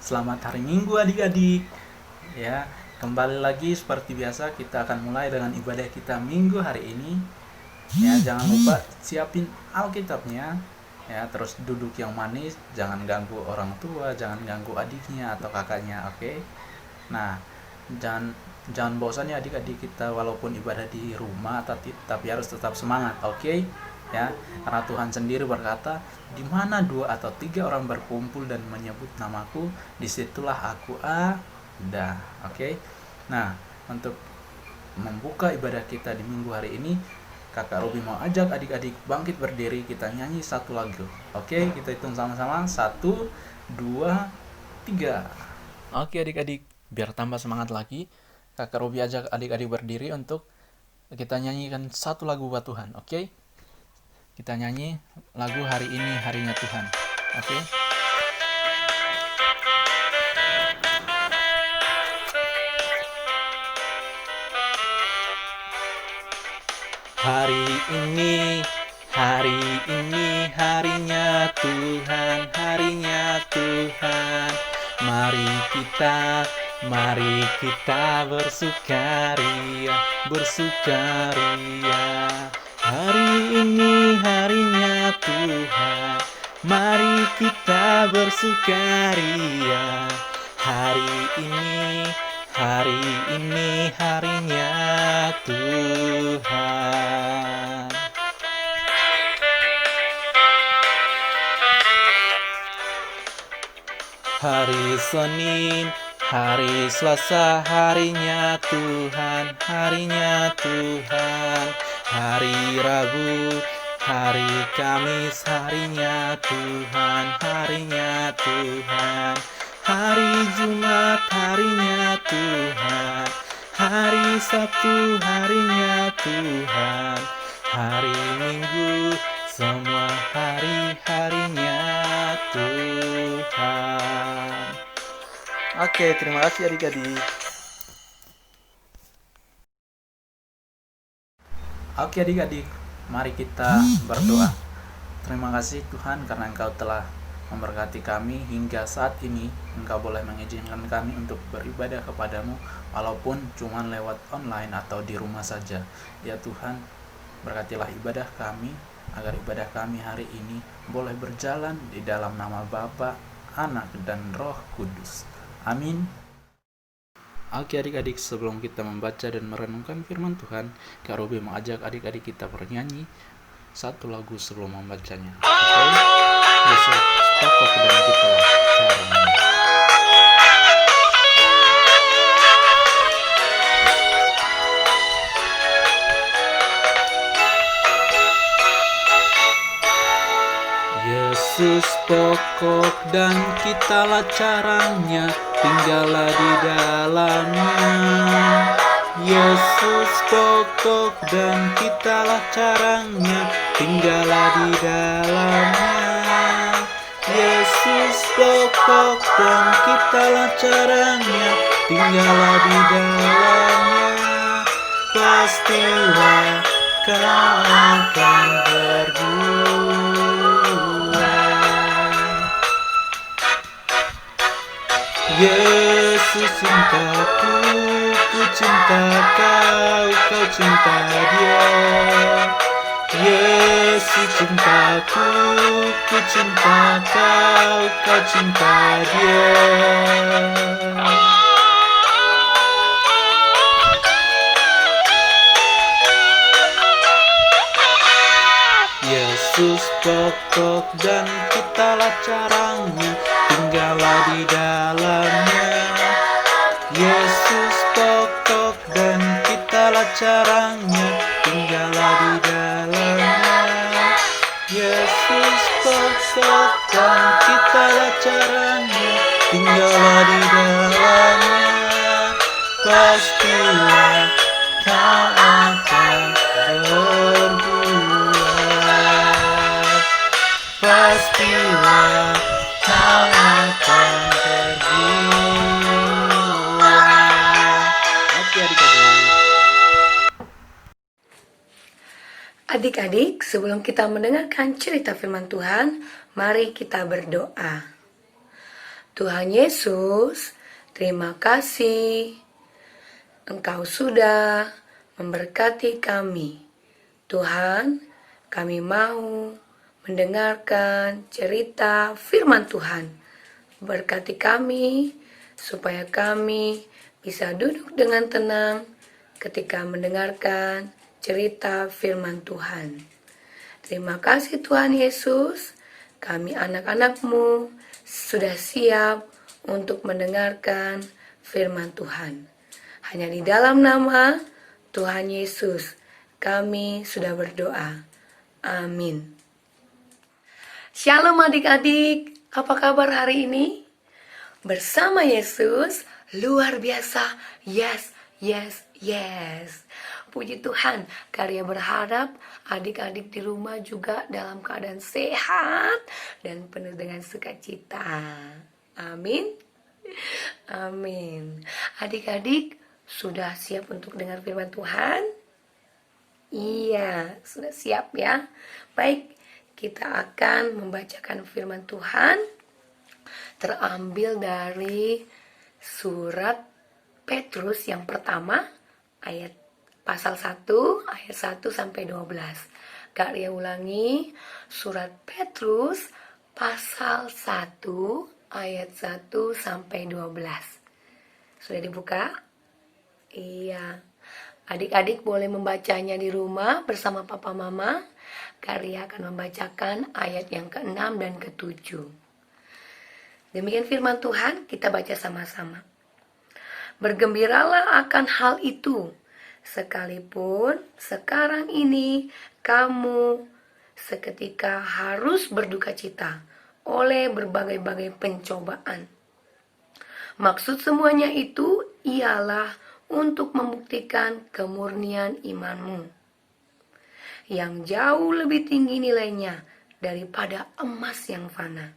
Selamat hari Minggu adik-adik. Ya, kembali lagi seperti biasa kita akan mulai dengan ibadah kita Minggu hari ini. Ya, jangan lupa siapin Alkitabnya. Ya, terus duduk yang manis, jangan ganggu orang tua, jangan ganggu adiknya atau kakaknya, oke? Nah, jangan jangan bosan ya adik-adik kita walaupun ibadah di rumah tapi harus tetap semangat, oke? Ya, karena Tuhan sendiri berkata, di mana dua atau tiga orang berkumpul dan menyebut namaku, disitulah aku ada, oke? Nah, untuk membuka ibadah kita di minggu hari ini, Kakak Robi mau ajak adik-adik bangkit berdiri, kita nyanyi satu lagu. Oke, kita hitung sama-sama. Satu, dua, tiga. Oke adik-adik, biar tambah semangat lagi, Kakak Robi ajak adik-adik berdiri untuk kita nyanyikan satu lagu buat Tuhan. Oke, kita nyanyi lagu Hari Ini Harinya Tuhan. Oke. Hari ini harinya Tuhan, harinya Tuhan. Mari kita bersukaria, bersukaria. Hari ini harinya Tuhan, mari kita bersukaria. Hari ini harinya Tuhan. Hari Senin, hari Selasa, harinya Tuhan, harinya Tuhan. Hari Rabu, hari Kamis, harinya Tuhan, harinya Tuhan. Hari Jumat, harinya Tuhan. Hari Sabtu, harinya Tuhan. Hari Minggu, semua hari-harinya Tuhan. Oke, terima kasih adik-adik. Oke adik-adik, mari kita berdoa. Terima kasih Tuhan karena Engkau telah memberkati kami hingga saat ini. Engkau boleh mengizinkan kami untuk beribadah kepadamu walaupun cuma lewat online atau di rumah saja. Ya Tuhan, berkatilah ibadah kami agar ibadah kami hari ini boleh berjalan di dalam nama Bapa, Anak, dan Roh Kudus. Amin. Oke adik-adik, sebelum kita membaca dan merenungkan firman Tuhan, Kak Robi mengajak adik-adik kita bernyanyi satu lagu sebelum membacanya. Oke? Yesus pokok dan kita caranya. Yesus pokok dan kitalah caranya, tinggallah di dalamnya. Yesus pokok dan kitalah caranya, tinggallah di dalamnya. Yesus pokok dan kitalah caranya, tinggallah di dalamnya. Pastilah kau akan berbuah. Yesus cintaku, ku cinta kau, kau cinta dia. Yesus cintaku, ku cinta kau, kau cinta dia. Yesus pokok dan kitalah caranya, tinggallah di dalamnya. Yesus pokok dan kitalah caranya, tinggallah di dalamnya. Yesus pokok dan kitalah caranya, tinggallah di dalamnya. Pastilah kau akan berbuah. Pastilah kau akan berbuah. Oke adik-adik. Adik-adik, sebelum kita mendengarkan cerita firman Tuhan, mari kita berdoa. Tuhan Yesus, terima kasih Engkau sudah memberkati kami. Tuhan, kami mau mendengarkan cerita firman Tuhan. Berkati kami supaya kami bisa duduk dengan tenang ketika mendengarkan cerita firman Tuhan. Terima kasih Tuhan Yesus, kami anak-anak-Mu sudah siap untuk mendengarkan firman Tuhan. Hanya di dalam nama Tuhan Yesus kami sudah berdoa. Amin. Shalom adik-adik, apa kabar hari ini? Bersama Yesus, luar biasa, yes, yes, yes. Puji Tuhan, Karya berharap adik-adik di rumah juga dalam keadaan sehat dan penuh dengan sukacita. Amin. Amin. Adik-adik sudah siap untuk dengar firman Tuhan? Iya, sudah siap ya. Baik, kita akan membacakan firman Tuhan terambil dari surat Petrus yang pertama ayat pasal 1 ayat 1 sampai 12. Kak Ria ulangi, surat Petrus pasal 1 ayat 1 sampai 12. Sudah dibuka? Iya. Adik-adik boleh membacanya di rumah bersama papa mama. Kak Ria akan membacakan ayat yang ke-6 dan ke-7. Demikian firman Tuhan, kita baca sama-sama. Bergembiralah akan hal itu, sekalipun sekarang ini kamu seketika harus berduka cita oleh berbagai-bagai pencobaan. Maksud semuanya itu ialah untuk membuktikan kemurnian imanmu, yang jauh lebih tinggi nilainya daripada emas yang fana,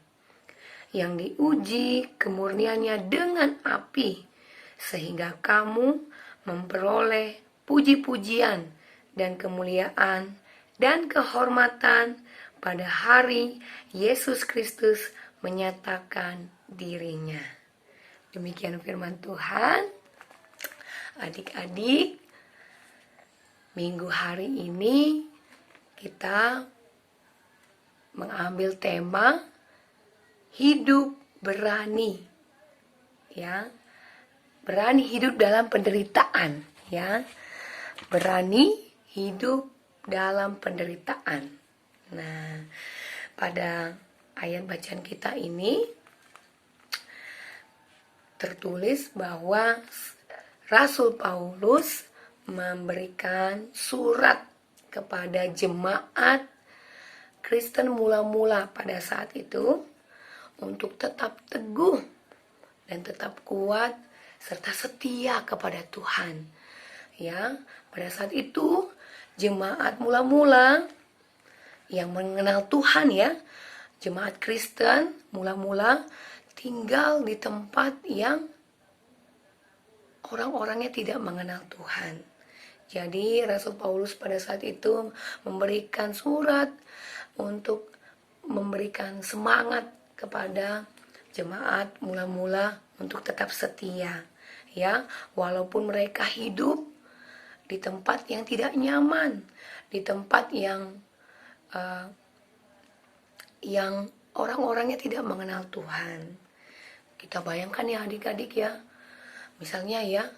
yang diuji kemurniannya dengan api, sehingga kamu memperoleh puji-pujian dan kemuliaan dan kehormatan pada hari Yesus Kristus menyatakan dirinya. Demikian firman Tuhan. Adik-adik, minggu hari ini kita mengambil tema hidup berani, ya, berani hidup dalam penderitaan, ya, berani hidup dalam penderitaan. Nah, pada ayat bacaan kita ini tertulis bahwa Rasul Paulus memberikan surat kepada jemaat Kristen mula-mula pada saat itu untuk tetap teguh dan tetap kuat serta setia kepada Tuhan. Ya, pada saat itu jemaat mula-mula yang mengenal Tuhan, ya, jemaat Kristen mula-mula tinggal di tempat yang orang-orangnya tidak mengenal Tuhan. Jadi Rasul Paulus pada saat itu memberikan surat untuk memberikan semangat kepada jemaat mula-mula untuk tetap setia, ya, walaupun mereka hidup di tempat yang tidak nyaman, di tempat yang orang-orangnya tidak mengenal Tuhan. Kita bayangkan ya adik-adik ya, misalnya ya,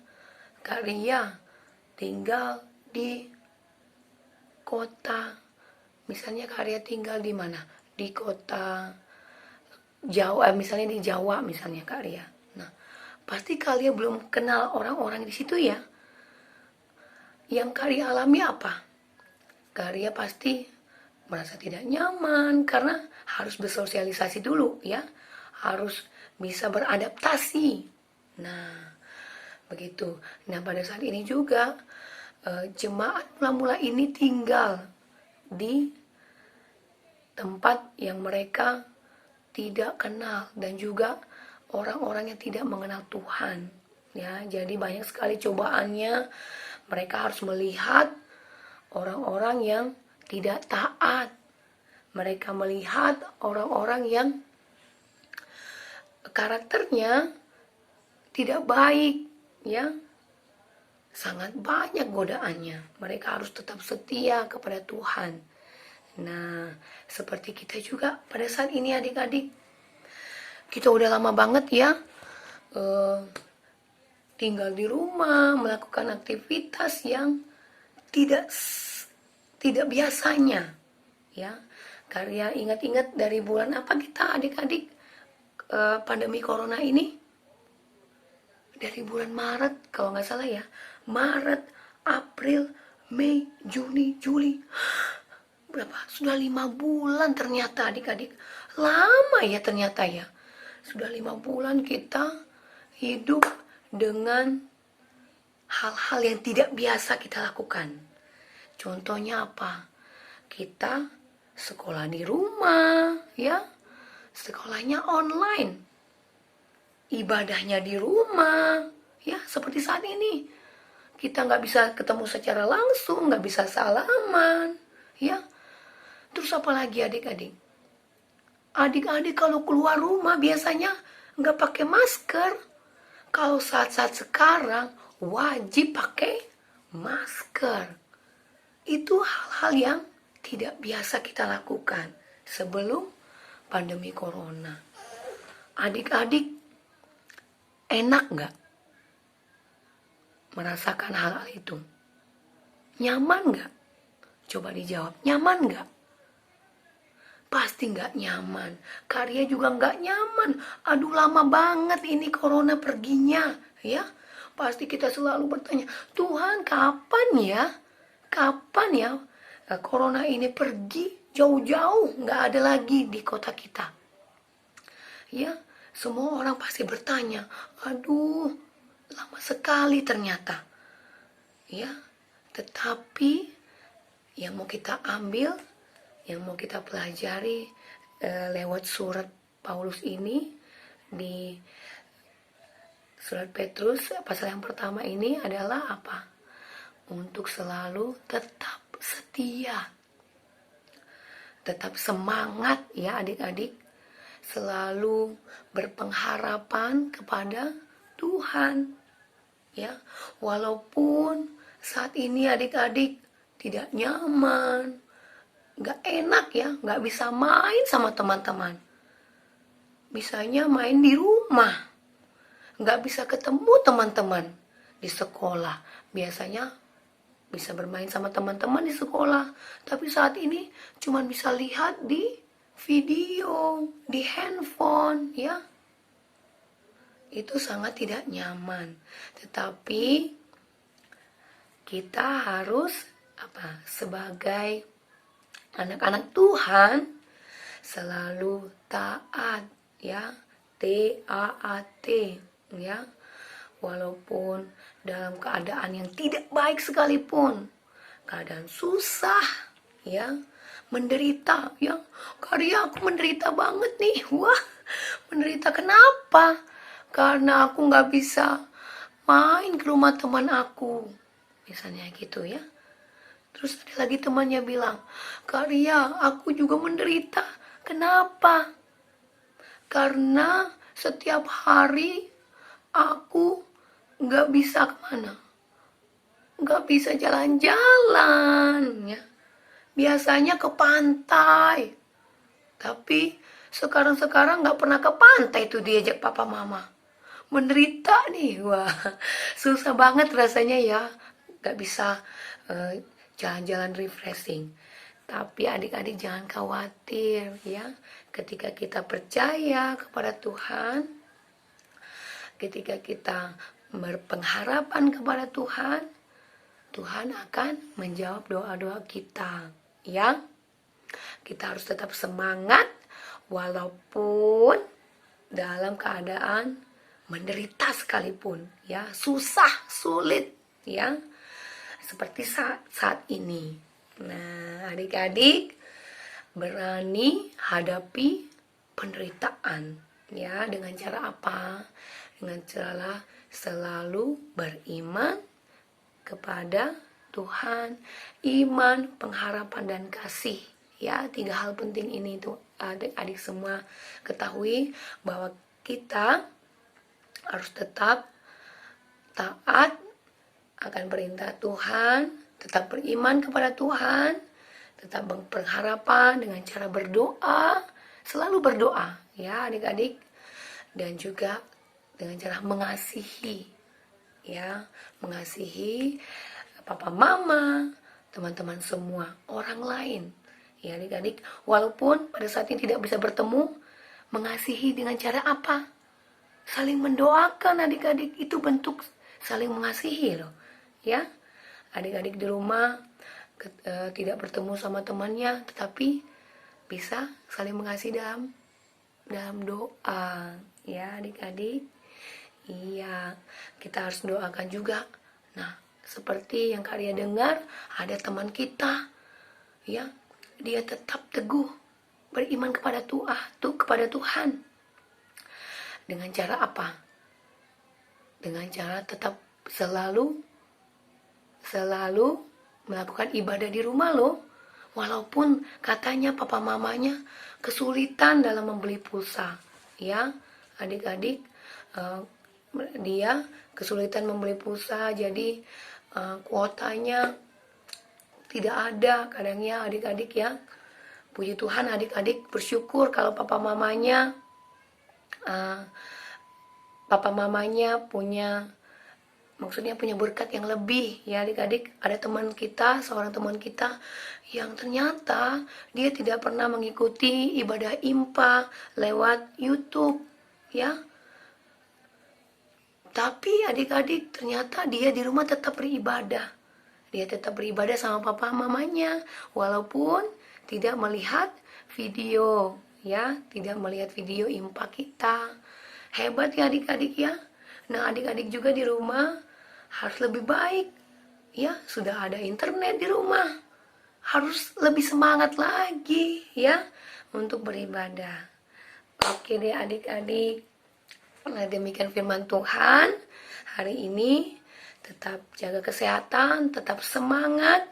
Kak Ria tinggal di kota, misalnya Kak Ria tinggal di mana? Di kota Jawa, misalnya di Jawa misalnya Kak Ria. Nah, pasti kalian belum kenal orang-orang di situ ya. Yang Kak Ria alami apa? Kak Ria pasti merasa tidak nyaman karena harus bersosialisasi dulu, ya. Harus bisa beradaptasi. Nah, begitu. Nah, pada saat ini juga jemaat mula-mula ini tinggal di tempat yang mereka tidak kenal dan juga orang-orang yang tidak mengenal Tuhan, ya. Jadi banyak sekali cobaannya. Mereka harus melihat orang-orang yang tidak taat. Mereka melihat orang-orang yang karakternya tidak baik, ya. Sangat banyak godaannya. Mereka harus tetap setia kepada Tuhan. Nah, seperti kita juga pada saat ini adik-adik, kita udah lama banget ya tinggal di rumah, melakukan aktivitas yang tidak tidak biasanya, ya. Karya ingat-ingat dari bulan apa kita adik-adik pandemi corona ini? Dari bulan Maret kalau nggak salah ya. Maret, April, Mei, Juni, Juli. Berapa? Sudah 5 bulan ternyata adik-adik. Lama ya ternyata ya. Sudah 5 bulan kita hidup dengan hal-hal yang tidak biasa kita lakukan. Contohnya apa? Kita sekolah di rumah, ya. Sekolahnya online. Ibadahnya di rumah, ya, seperti saat ini. Kita nggak bisa ketemu secara langsung, nggak bisa salaman, ya. Terus apa lagi adik-adik? Adik-adik kalau keluar rumah biasanya nggak pakai masker. Kalau saat-saat sekarang wajib pakai masker. Itu hal-hal yang tidak biasa kita lakukan sebelum pandemi corona. Adik-adik, enak nggak merasakan hal-hal itu? Nyaman nggak? Coba dijawab, nyaman nggak? Pasti nggak nyaman. Karya juga nggak nyaman. Aduh, lama banget ini corona perginya, ya. Pasti kita selalu bertanya, Tuhan kapan ya? Kapan ya corona ini pergi jauh-jauh, nggak ada lagi di kota kita? Ya, semua orang pasti bertanya, aduh, lama sekali ternyata. Ya, tetapi yang mau kita ambil, yang mau kita pelajari lewat surat Paulus ini, di surat Petrus pasal yang pertama ini adalah apa? Untuk selalu tetap setia, tetap semangat ya adik-adik, selalu berpengharapan kepada Tuhan, ya. Walaupun saat ini adik-adik tidak nyaman, nggak enak ya, nggak bisa main sama teman-teman. Misalnya main di rumah, nggak bisa ketemu teman-teman di sekolah. Biasanya bisa bermain sama teman-teman di sekolah, tapi saat ini cuma bisa lihat di video, di handphone, ya. Itu sangat tidak nyaman. Tetapi kita harus apa? Sebagai anak-anak Tuhan selalu taat, ya. T-A-A-T, ya. Walaupun dalam keadaan yang tidak baik sekalipun, keadaan susah, ya, menderita, ya. Karya aku menderita banget nih. Wah, menderita kenapa? Karena aku nggak bisa main ke rumah teman aku, misalnya gitu ya. Terus ada lagi temannya bilang, Karya, aku juga menderita. Kenapa? Karena setiap hari aku nggak bisa kemana, nggak bisa jalan-jalan, ya. Biasanya ke pantai, tapi sekarang nggak pernah ke pantai tuh diajak papa mama. Menderita nih, wah, susah banget rasanya ya, nggak bisa jalan-jalan refreshing. Tapi adik-adik jangan khawatir ya, ketika kita percaya kepada Tuhan, ketika kita berpengharapan kepada Tuhan, Tuhan akan menjawab doa-doa kita, ya. Kita harus tetap semangat walaupun dalam keadaan menderita sekalipun, ya, susah, sulit, ya, seperti saat ini. Nah, adik-adik berani hadapi penderitaan, ya, dengan cara apa? Dengan cara selalu beriman kepada Tuhan, iman, pengharapan, dan kasih. Ya, 3 hal penting ini tuh adik-adik semua ketahui bahwa kita harus tetap taat akan perintah Tuhan, tetap beriman kepada Tuhan, tetap berpengharapan dengan cara berdoa, selalu berdoa ya adik-adik, dan juga dengan cara mengasihi ya, mengasihi papa mama, teman-teman semua, orang lain ya adik-adik, walaupun pada saat ini tidak bisa bertemu, mengasihi dengan cara apa? Saling mendoakan adik-adik, itu bentuk saling mengasihi loh ya. Adik-adik di rumah tidak bertemu sama temannya, tetapi bisa saling mengasihi dalam doa ya adik-adik. Iya, kita harus doakan juga. Nah, seperti yang Kak Ria dengar, ada teman kita ya, dia tetap teguh beriman kepada Tuhan. Dengan cara apa? Dengan cara tetap selalu melakukan ibadah di rumah loh. Walaupun katanya papa mamanya kesulitan dalam membeli pulsa. Ya, adik-adik, dia kesulitan membeli pulsa, jadi kuotanya tidak ada kadangnya adik-adik ya. Puji Tuhan adik-adik bersyukur kalau papa mamanya punya berkat yang lebih ya adik-adik. Ada seorang teman kita yang ternyata dia tidak pernah mengikuti ibadah IMPA lewat YouTube ya. Tapi adik-adik ternyata dia di rumah tetap beribadah. Dia tetap beribadah sama papa mamanya walaupun tidak melihat video ya, tidak melihat video IMPA kita. Hebat ya adik-adik ya. Nah, adik-adik juga di rumah harus lebih baik. Ya, sudah ada internet di rumah. Harus lebih semangat lagi ya untuk beribadah. Oke deh adik-adik. Nah, demikian firman Tuhan hari ini. Tetap jaga kesehatan, tetap semangat,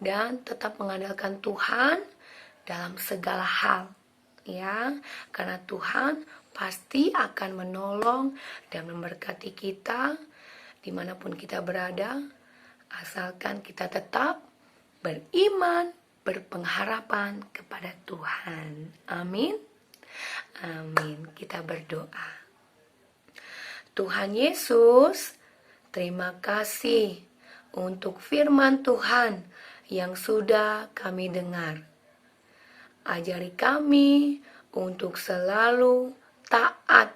dan tetap mengandalkan Tuhan dalam segala hal. Ya, karena Tuhan pasti akan menolong dan memberkati kita dimanapun kita berada, asalkan kita tetap beriman, berpengharapan kepada Tuhan. Amin. Amin. Kita berdoa. Tuhan Yesus, terima kasih untuk firman Tuhan yang sudah kami dengar. Ajari kami untuk selalu taat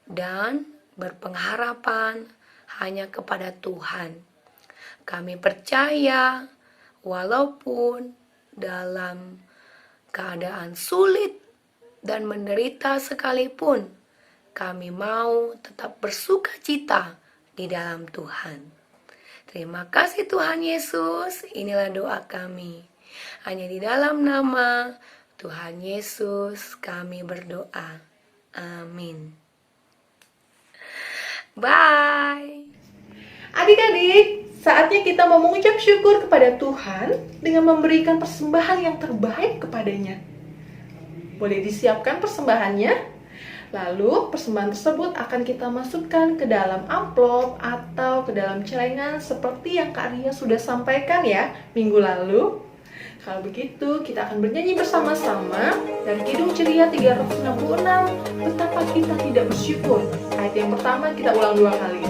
dan berpengharapan hanya kepada Tuhan. Kami percaya walaupun dalam keadaan sulit dan menderita sekalipun, kami mau tetap bersukacita di dalam Tuhan. Terima kasih Tuhan Yesus, inilah doa kami. Hanya di dalam nama Tuhan Yesus kami berdoa. Amin. Bye. Adik-adik, saatnya kita mau mengucap syukur kepada Tuhan dengan memberikan persembahan yang terbaik kepadanya. Boleh disiapkan persembahannya? Lalu persembahan tersebut akan kita masukkan ke dalam amplop atau ke dalam celengan seperti yang Kak Ria sudah sampaikan ya minggu lalu. Kalau begitu kita akan bernyanyi bersama-sama dari Kidung Ceria 366, betapa kita tidak bersyukur. Ayat yang pertama kita ulang 2 kali.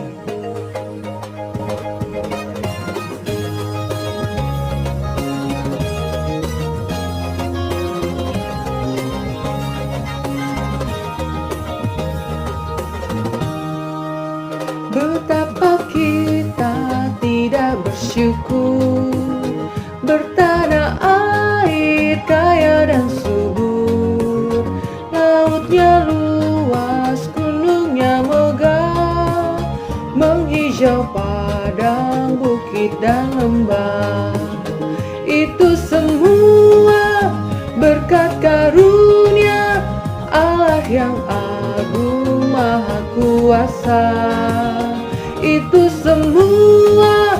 Betapa kita tidak bersyukur, bertanah air kaya dan subur, lautnya luas, gunungnya megah, menghijau padang, bukit dan lembah. Itu semua berkat karunia Allah yang agung maha kuasa. Itu semua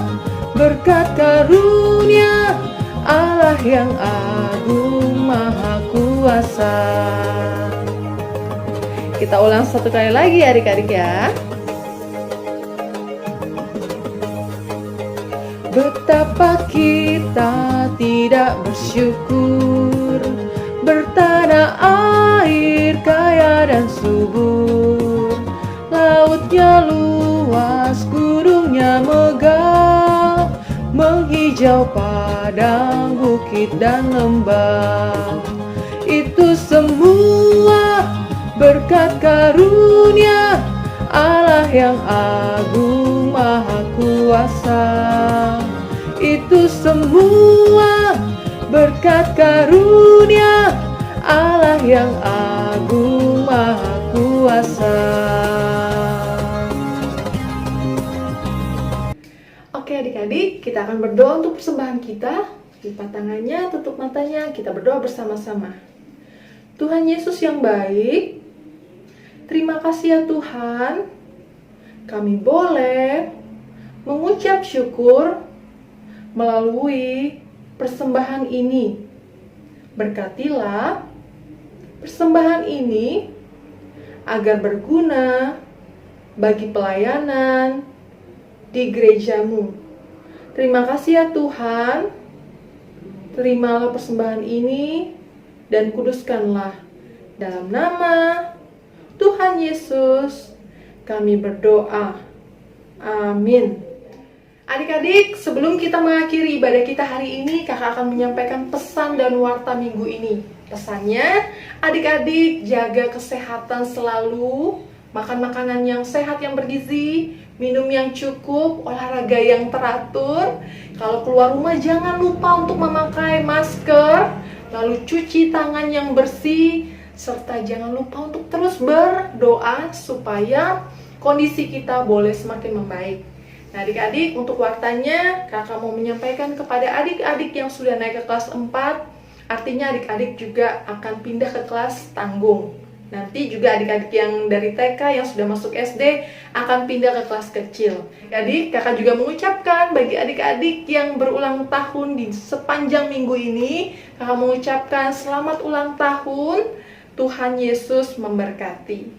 berkat karunia Allah yang agung maha kuasa. Kita ulang satu kali lagi adik-adik ya. Betapa kita tidak bersyukur, bertanah air kaya dan subur, lautnya luas, gunungnya megah, menghijau padang, bukit dan lembah. Itu semua berkat karunia Allah yang agung maha kuasa. Itu semua berkat karunia Allah yang agung maha kuasa. Oke adik-adik, kita akan berdoa untuk persembahan kita. Lipat tangannya, tutup matanya, kita berdoa bersama-sama. Tuhan Yesus yang baik, terima kasih ya Tuhan, kami boleh mengucap syukur melalui persembahan ini. Berkatilah persembahan ini agar berguna bagi pelayanan di gerejamu. Terima kasih ya Tuhan, terimalah persembahan ini dan kuduskanlah. Dalam nama Tuhan Yesus kami berdoa. Amin. Adik-adik, sebelum kita mengakhiri ibadah kita hari ini, kakak akan menyampaikan pesan dan warta minggu ini. Pesannya, adik-adik jaga kesehatan selalu, makan makanan yang sehat yang bergizi, minum yang cukup, olahraga yang teratur. Kalau keluar rumah jangan lupa untuk memakai masker, lalu cuci tangan yang bersih, serta jangan lupa untuk terus berdoa supaya kondisi kita boleh semakin membaik. Nah adik-adik, untuk wartanya kakak mau menyampaikan kepada adik-adik yang sudah naik ke kelas 4, artinya adik-adik juga akan pindah ke kelas tanggung. Nanti juga adik-adik yang dari TK yang sudah masuk SD akan pindah ke kelas kecil. Jadi kakak juga mengucapkan bagi adik-adik yang berulang tahun di sepanjang minggu ini, kakak mengucapkan selamat ulang tahun, Tuhan Yesus memberkati.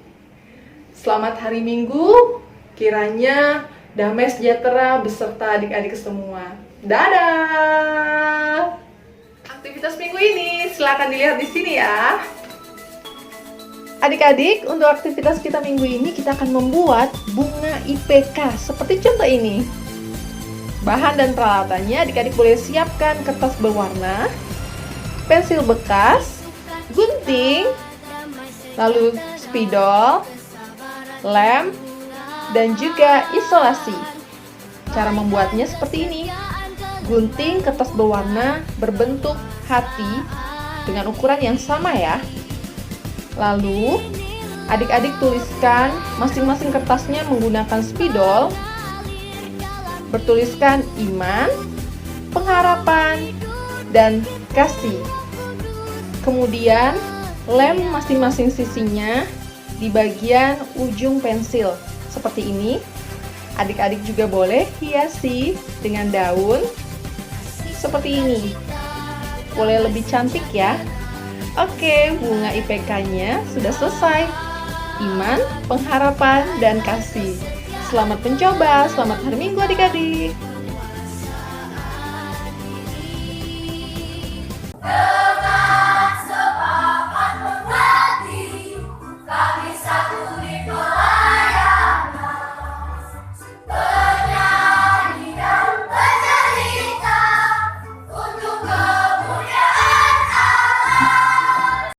Selamat hari Minggu, kiranya damai sejahtera beserta adik-adik semua. Dadah! Aktivitas minggu ini silakan dilihat di sini ya. Adik-adik, untuk aktivitas kita minggu ini kita akan membuat bunga IPK seperti contoh ini. Bahan dan peralatannya adik-adik boleh siapkan kertas berwarna, pensil bekas, gunting, lalu spidol, lem, dan juga isolasi. Cara membuatnya seperti ini. Gunting kertas berwarna berbentuk hati dengan ukuran yang sama ya. Lalu, adik-adik tuliskan masing-masing kertasnya menggunakan spidol. Bertuliskan iman, pengharapan, dan kasih. Kemudian, lem masing-masing sisinya di bagian ujung pensil. Seperti ini. Adik-adik juga boleh hiasi dengan daun seperti ini. Boleh lebih cantik ya. Oke, bunga IPK-nya sudah selesai. Iman, pengharapan, dan kasih. Selamat mencoba, selamat hari Minggu adik-adik.